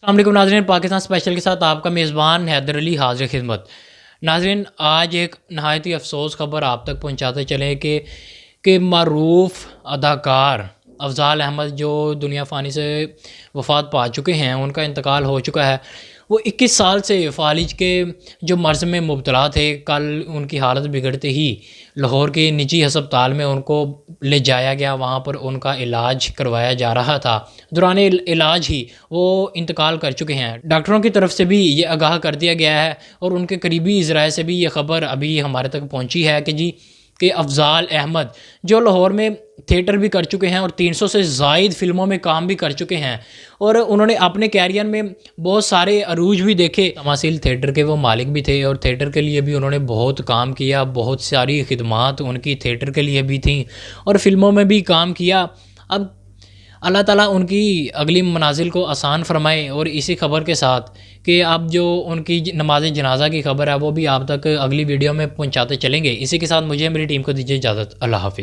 अस्सलाम नाज़रीन, पाकिस्तान स्पेशल के साथ आपका मेज़बान हैदर अली हाज़िर खिदमत। नाज़रीन, आज एक नहायत ही अफसोस खबर आप तक पहुँचाते चले कि मरूफ अदाकार अफ़ज़ाल अहमद जो दुनिया फ़ानी से वफ़ात पा चुके हैं, उनका इंतकाल हो चुका है। वो 21 साल से फ़ालिज के जो मर्ज़ में मुब्तला थे, कल उनकी हालत बिगड़ते ही लाहौर के निजी अस्पताल में उनको ले जाया गया। वहाँ पर उनका इलाज करवाया जा रहा था। दौरान इलाज ही वो इंतकाल कर चुके हैं। डॉक्टरों की तरफ से भी ये आगाह कर दिया गया है और उनके करीबी ज़राए से भी ये ख़बर अभी हमारे तक पहुँची है कि अफ़ज़ाल अहमद जो लाहौर में थिएटर भी कर चुके हैं और 300 से ज़ायद फ़िल्मों में काम भी कर चुके हैं और उन्होंने अपने कैरियर में बहुत सारे अरूज भी देखे। तमासील थिएटर के वो मालिक भी थे और थिएटर के लिए भी उन्होंने बहुत काम किया, बहुत सारी खिदमात उनकी थिएटर के लिए भी थी और फ़िल्मों में भी काम किया। अब अल्लाह ताला उनकी अगली मनाजिल को आसान फरमाए। और इसी खबर के साथ कि अब जो उनकी नमाज़ जनाजा की खबर है वो भी आप तक अगली वीडियो में पहुंचाते चलेंगे। इसी के साथ मुझे मेरी टीम को दीजिए इजाज़त। अल्लाह हाफ़िज़।